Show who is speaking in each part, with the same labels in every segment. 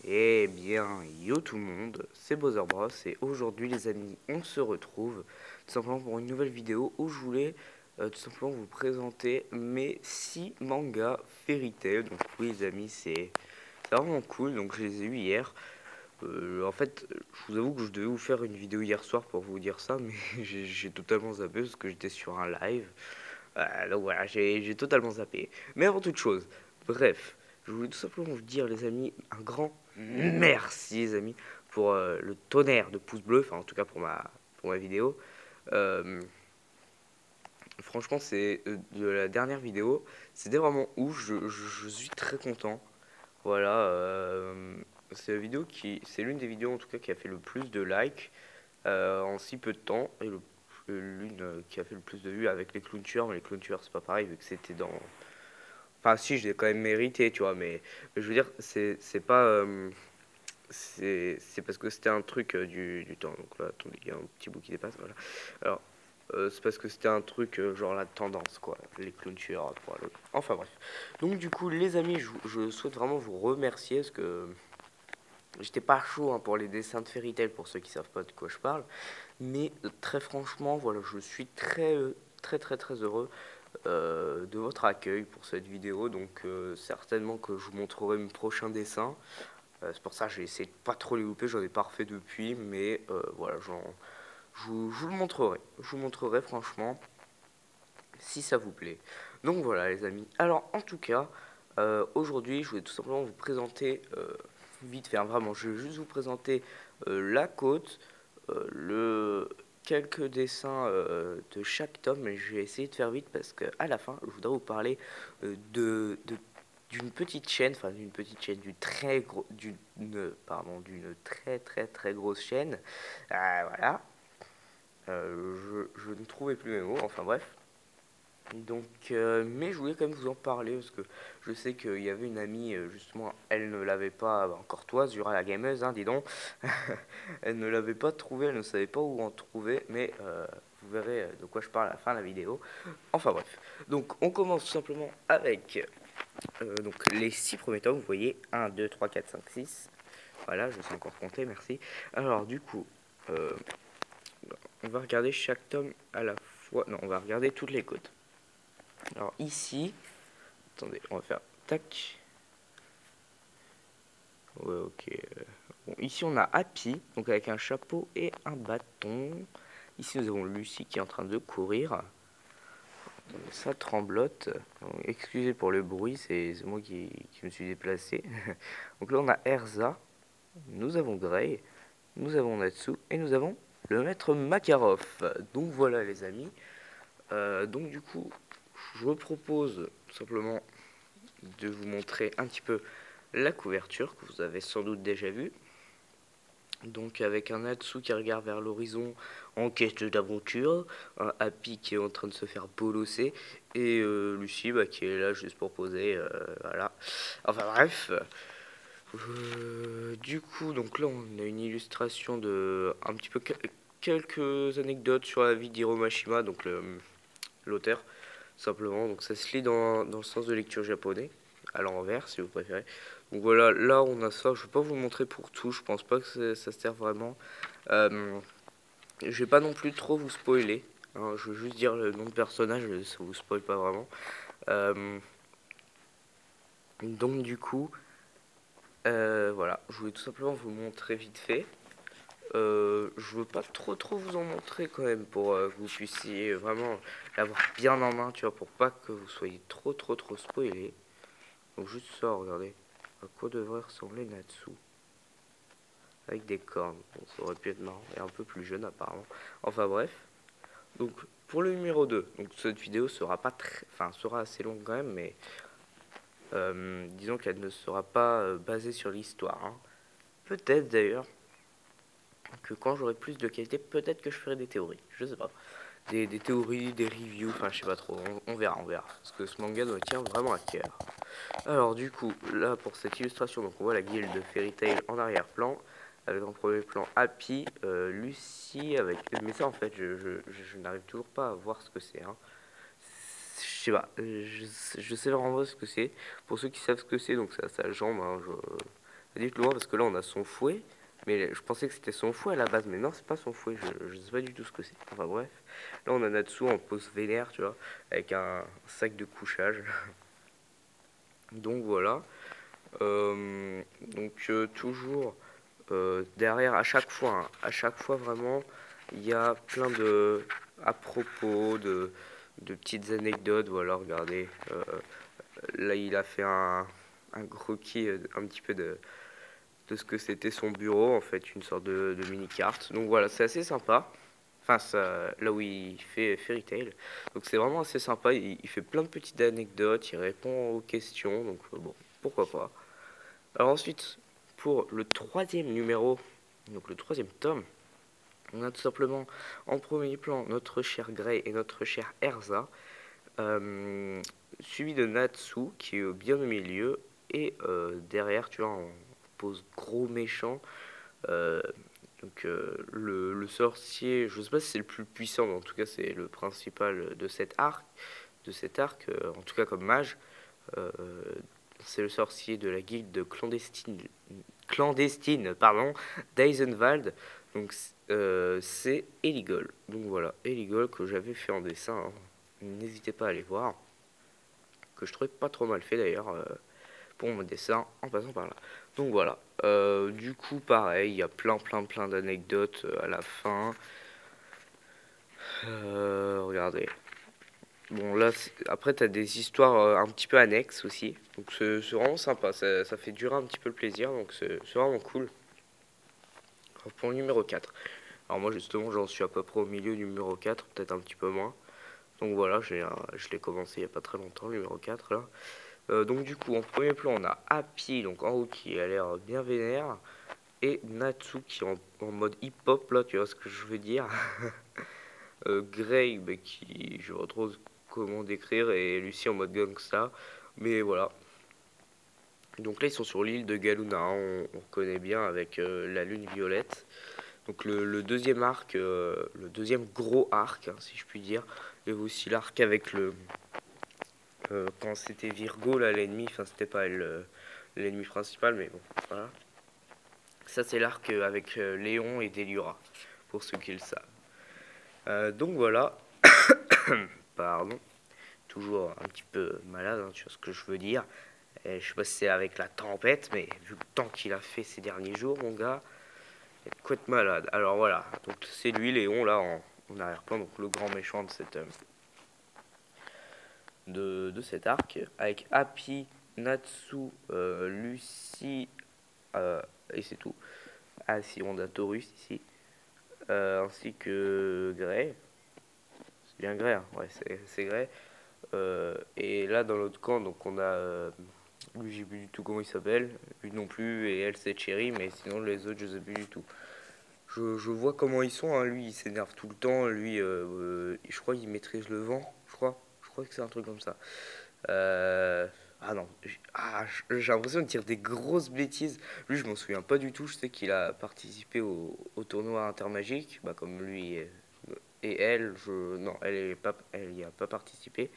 Speaker 1: Eh bien, yo tout le monde, c'est Bowser Bros et aujourd'hui les amis, on se retrouve tout simplement pour une nouvelle vidéo où je voulais tout simplement vous présenter mes 6 mangas Fairy Tail. Donc oui les amis, c'est vraiment cool, donc je les ai eu hier. En fait, je vous avoue que je devais vous faire une vidéo hier soir pour vous dire ça, mais j'ai totalement zappé parce que j'étais sur un live. Donc voilà, j'ai totalement zappé. Mais avant toute chose, bref, je voulais tout simplement vous dire, les amis, un grand merci, les amis, pour le tonnerre de pouces bleus, enfin en tout cas pour ma vidéo. Euh, Franchement, c'est de la dernière vidéo, c'était vraiment ouf, je suis très content. Voilà, c'est la vidéo c'est l'une des vidéos en tout cas qui a fait le plus de likes en si peu de temps et l'une qui a fait le plus de vues avec les clownchers, mais les clownchers c'est pas pareil vu que c'était dans. Enfin, si, je l'ai quand même mérité, tu vois, mais je veux dire, c'est pas. C'est parce que c'était un truc du temps. Donc là, attendez, il y a un petit bout qui dépasse, voilà. Alors, c'est parce que c'était un truc genre la tendance, quoi. Les clownchers, voilà. Enfin, bref. Donc, du coup, les amis, je souhaite vraiment vous remercier parce que j'étais pas chaud hein, pour les dessins de Fairy Tail, pour ceux qui savent pas de quoi je parle. Mais très franchement, voilà, je suis très heureux de votre accueil pour cette vidéo. Donc certainement que je vous montrerai mes prochains dessins. C'est pour ça que j'ai essayé de pas trop les louper, j'en ai pas refait depuis, mais voilà, je vous le montrerai. Je vous montrerai franchement si ça vous plaît. Donc voilà les amis. Alors en tout cas, aujourd'hui je voulais tout simplement vous présenter vite fait, hein, vraiment, je vais juste vous présenter la côte, le quelques dessins de chaque tome, mais je vais essayer de faire vite parce que à la fin, je voudrais vous parler d'une petite chaîne, enfin d'une petite chaîne, d'une très grosse chaîne. Voilà. Je ne trouvais plus mes mots. Enfin bref. Donc, mais je voulais quand même vous en parler parce que je sais qu'il y avait une amie, justement, elle ne l'avait pas, encore toi, Zura la gameuse, hein, dis donc, elle ne l'avait pas trouvé, elle ne savait pas où en trouver, mais vous verrez de quoi je parle à la fin de la vidéo. Enfin bref, donc on commence tout simplement avec donc, les 6 premiers tomes, vous voyez, 1, 2, 3, 4, 5, 6, voilà, je sais encore compter, merci. Alors du coup, euh, on va regarder chaque tome à la fois, non, on va regarder toutes les côtes. Alors ici, attendez, on va faire tac. Ouais, ok. Bon, ici, on a Happy, donc avec un chapeau et un bâton. Ici, nous avons Lucie qui est en train de courir. Attendez, ça tremblote. Donc, excusez pour le bruit, c'est moi qui me suis déplacé. Donc là, on a Erza, nous avons Gray, nous avons Natsu et nous avons le maître Makarov. Donc voilà, les amis. Donc du coup, je vous propose tout simplement de vous montrer un petit peu la couverture que vous avez sans doute déjà vue. Donc avec un Natsu qui regarde vers l'horizon en quête d'aventure, un Happy qui est en train de se faire bolosser et Lucie qui est là juste pour poser, voilà. Enfin bref, du coup donc là on a une illustration de un petit peu quelques anecdotes sur la vie d'Hiro donc l'auteur simplement. Donc ça se lit dans le sens de lecture japonais, à l'envers si vous préférez. Donc voilà, là on a ça, je vais pas vous le montrer pour tout, je pense pas que ça sert vraiment. Je vais pas non plus trop vous spoiler, hein, je veux juste dire le nom de personnage, ça vous spoil pas vraiment. Donc du coup, voilà, je voulais tout simplement vous le montrer vite fait. Je veux pas trop vous en montrer quand même pour que vous puissiez vraiment l'avoir bien en main, tu vois, pour pas que vous soyez trop spoilé. Donc juste ça, regardez. À quoi devrait ressembler Natsu avec des cornes. Bon, ça aurait pu être marrant et un peu plus jeune apparemment. Enfin bref. Donc pour le numéro 2, donc cette vidéo sera pas très, enfin sera assez longue quand même, mais disons qu'elle ne sera pas basée sur l'histoire, hein. Peut-être d'ailleurs que quand j'aurai plus de qualité, peut-être que je ferai des théories. Je sais pas. Des théories, des reviews, enfin je sais pas trop. On verra, on verra. Parce que ce manga me tient vraiment à cœur. Alors du coup, là pour cette illustration, donc on voit la guilde de Fairy Tail en arrière-plan, avec en premier plan Happy, Lucie, avec. Mais ça en fait, je n'arrive toujours pas à voir ce que c'est, hein. Je sais pas, je sais vraiment pas ce que c'est. Pour ceux qui savent ce que c'est, donc c'est à sa jambe, hein, Dites-le moi parce que là on a son fouet. Mais je pensais que c'était son fouet à la base, mais non, c'est pas son fouet, je sais pas du tout ce que c'est. Enfin bref. Là on a Natsu en pose vénère, tu vois, avec un sac de couchage. Donc voilà. Toujours derrière, à chaque fois vraiment, il y a plein de à propos de petites anecdotes. Voilà, regardez. Là il a fait un croquis un petit peu de ce que c'était son bureau, en fait, une sorte de mini-carte. Donc voilà, c'est assez sympa. Enfin, ça, là où il fait Fairy Tail. Donc c'est vraiment assez sympa. Il fait plein de petites anecdotes, il répond aux questions. Donc bon, pourquoi pas. Alors ensuite, pour le troisième numéro, donc le troisième tome, on a tout simplement en premier plan notre cher Gray et notre cher Erza, suivi de Natsu qui est bien au milieu, et derrière, tu vois, on pose gros méchant. Euh, le sorcier, je sais pas si c'est le plus puissant, mais en tout cas c'est le principal de cet arc, en tout cas comme mage. Euh, c'est le sorcier de la guilde clandestine pardon, d'Eisenwald. Donc c'est Eligol. Donc voilà, Eligol que j'avais fait en dessin, hein. N'hésitez pas à aller voir. Que je trouvais pas trop mal fait d'ailleurs pour mon dessin en passant par là. Donc voilà. Du coup pareil, il y a plein d'anecdotes à la fin. Regardez. Bon là, après t'as des histoires un petit peu annexes aussi. Donc c'est vraiment sympa, ça fait durer un petit peu le plaisir. Donc c'est vraiment cool. Alors, pour le numéro 4. Alors moi justement j'en suis à peu près au milieu du numéro 4, peut-être un petit peu moins. Donc voilà, je l'ai commencé il n'y a pas très longtemps, le numéro 4 là. Donc du coup en premier plan on a Happy, donc en haut qui a l'air bien vénère. Et Natsu qui est en mode hip-hop là, tu vois ce que je veux dire. Grey bah, qui, je vois trop comment décrire, et Lucie en mode gangsta. Mais voilà. Donc là ils sont sur l'île de Galuna, hein, on connaît bien avec la lune violette. Donc le deuxième arc, le deuxième gros arc, hein, si je puis dire. Et aussi l'arc avec quand c'était Virgo là l'ennemi, enfin c'était pas l'ennemi principal, mais bon voilà. Ça c'est l'arc avec Léon et Deliura, pour ceux qui le savent. Donc voilà, pardon, toujours un petit peu malade, hein, tu vois ce que je veux dire. Et je sais pas si c'est avec la tempête, mais vu le temps qu'il a fait ces derniers jours, mon gars, il est quoi de malade. Alors voilà, donc c'est lui, Léon, là, en arrière-plan, donc le grand méchant de cet arc, avec Happy, Natsu, Lucie, et c'est tout. Ah si, on a Taurus ici, ainsi que Grey. C'est bien Grey, hein, ouais, c'est Grey. Et là, dans l'autre camp, donc on a. Lui, j'ai plus du tout comment il s'appelle. Lui non plus, et elle, c'est Cherry, mais sinon, les autres, je sais plus du tout. Je vois comment ils sont, hein. Lui, il s'énerve tout le temps. Lui, je crois qu'il maîtrise le vent, je crois. Je crois que c'est un truc comme ça. Ah non, j'ai l'impression de dire des grosses bêtises. Lui, je m'en souviens pas du tout. Je sais qu'il a participé au tournoi intermagique, bah, comme lui et elle. Non, elle y a pas participé.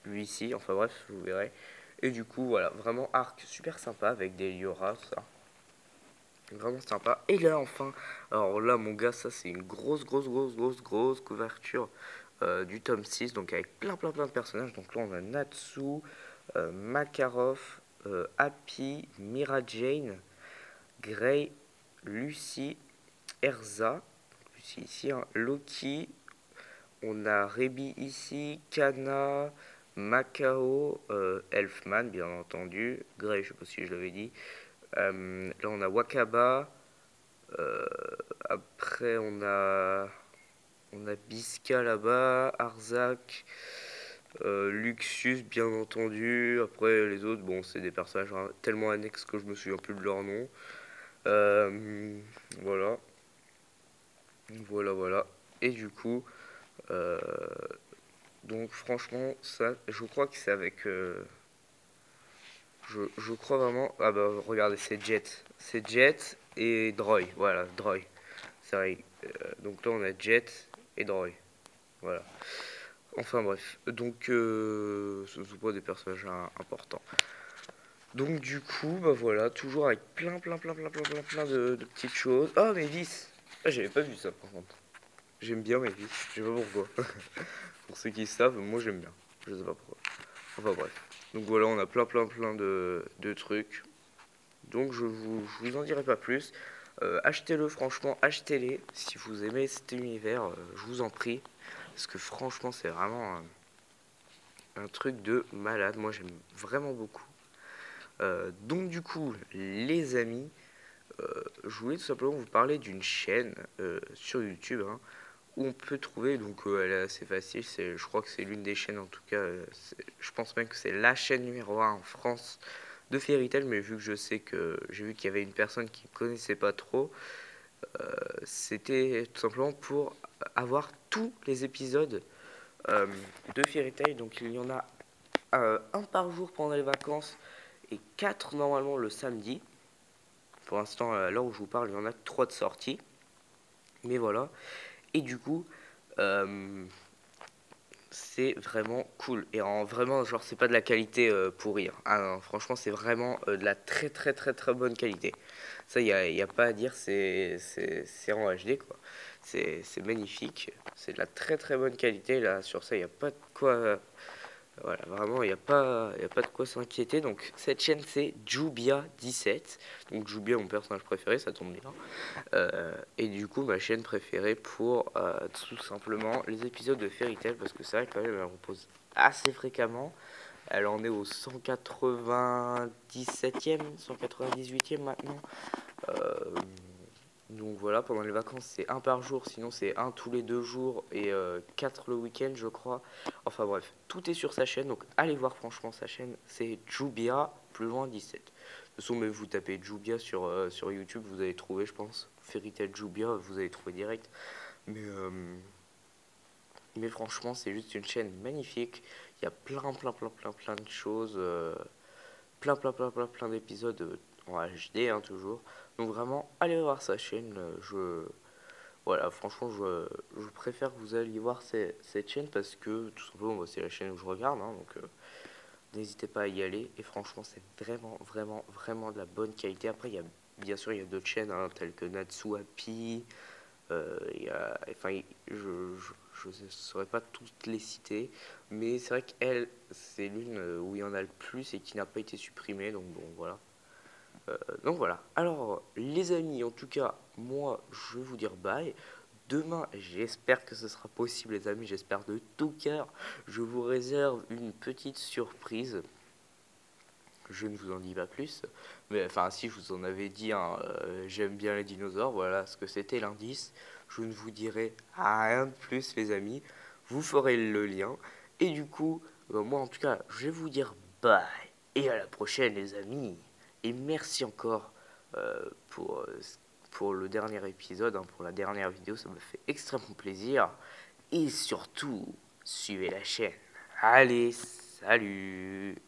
Speaker 1: Lui ici, enfin bref, je vous verrai. Et du coup, voilà, vraiment arc super sympa avec des Liora, tout ça. Vraiment sympa. Et là, enfin, alors là, mon gars, ça c'est une grosse couverture du tome 6, donc avec plein de personnages. Donc là, on a Natsu, Makarov, Happy, Mira Jane, Grey, Lucie, Erza, Lucie ici, hein, Loki, on a Rebi ici, Kana, Macao, Elfman, bien entendu, Grey, je sais pas si je l'avais dit. Là, on a Wakaba. euh, Après, on a Biska là-bas, Arzak, Luxus, bien entendu. Après, les autres, bon, c'est des personnages tellement annexes que je me souviens plus de leur nom. Euh, voilà, voilà. Et du coup, euh, donc franchement, ça, je crois que c'est avec. Je crois vraiment. Ah bah regardez, c'est Jet. C'est Jet et Droy. Voilà, Droy. C'est vrai. Donc là, on a Jet et Droy. Voilà. Enfin bref. Donc, ce ne sont pas des personnages importants. Donc du coup, bah voilà, toujours avec plein de petites choses. Oh, mes vis! Ah, j'avais pas vu ça par contre. J'aime bien mes vis, je sais pas pourquoi. Pour ceux qui savent, moi j'aime bien. Je sais pas pourquoi. Enfin bref. Donc voilà, on a plein de trucs. Donc je vous en dirai pas plus. Achetez-le, franchement, achetez-les. Si vous aimez cet univers, je vous en prie. Parce que franchement, c'est vraiment un truc de malade. Moi, j'aime vraiment beaucoup. Donc du coup, les amis, je voulais tout simplement vous parler d'une chaîne sur YouTube, hein, où on peut trouver, donc elle est assez facile, je crois que c'est l'une des chaînes en tout cas, je pense même que c'est la chaîne numéro 1 en France de Fairy Tail, mais vu que je sais que j'ai vu qu'il y avait une personne qui ne connaissait pas trop, c'était tout simplement pour avoir tous les épisodes de Fairy Tail, donc il y en a un par jour pendant les vacances et 4 normalement le samedi. Pour l'instant, à l'heure où je vous parle, il y en a que 3 de sortie. Mais voilà. Et du coup, euh, c'est vraiment cool. Et en vraiment, genre, c'est pas de la qualité pour rire. Ah non, franchement, c'est vraiment de la très bonne qualité. Ça, y a pas à dire, c'est en HD, quoi. C'est magnifique. C'est de la très bonne qualité, là. Sur ça, il n'y a pas de quoi. Voilà, vraiment, y a pas de quoi s'inquiéter. Donc, cette chaîne, c'est Jubia17. Donc, Jubia, mon personnage préféré, ça tombe bien. Et du coup, ma chaîne préférée pour tout simplement les épisodes de Fairy Tail, parce que c'est vrai quand même, elle repose assez fréquemment. Elle en est au 197e, 198e maintenant. Euh, donc voilà, pendant les vacances, c'est un par jour, sinon c'est un tous les 2 jours et 4 le week-end, je crois. Enfin bref, tout est sur sa chaîne, donc allez voir franchement sa chaîne, c'est Jubia, plus loin 17. De toute façon, même vous tapez Jubia sur YouTube, vous allez trouver, je pense. Fairy Tail Jubia, vous allez trouver direct. Mais franchement, c'est juste une chaîne magnifique. Il y a plein de choses. Plein d'épisodes en HD, hein, toujours. Donc vraiment, allez voir sa chaîne. Voilà, franchement, je préfère que vous alliez voir cette chaîne parce que tout simplement, bah, c'est la chaîne où je regarde. Hein, donc n'hésitez pas à y aller. Et franchement, c'est vraiment de la bonne qualité. Après, bien sûr, il y a d'autres chaînes hein, telles que Natsu Happy. Enfin, je ne saurais pas toutes les citer, mais c'est vrai qu'elle, c'est l'une où il y en a le plus et qui n'a pas été supprimée, donc bon, voilà. Donc voilà. Alors, les amis, en tout cas, moi, je vais vous dire bye. Demain, j'espère que ce sera possible, les amis, j'espère de tout cœur. Je vous réserve une petite surprise. Je ne vous en dis pas plus. Mais enfin, si je vous en avais dit, hein, j'aime bien les dinosaures, voilà ce que c'était l'indice. Je ne vous dirai rien de plus, les amis. Vous ferez le lien. Et du coup, moi en tout cas, je vais vous dire bye. Et à la prochaine, les amis. Et merci encore pour le dernier épisode, hein, pour la dernière vidéo. Ça me fait extrêmement plaisir. Et surtout, suivez la chaîne. Allez, salut!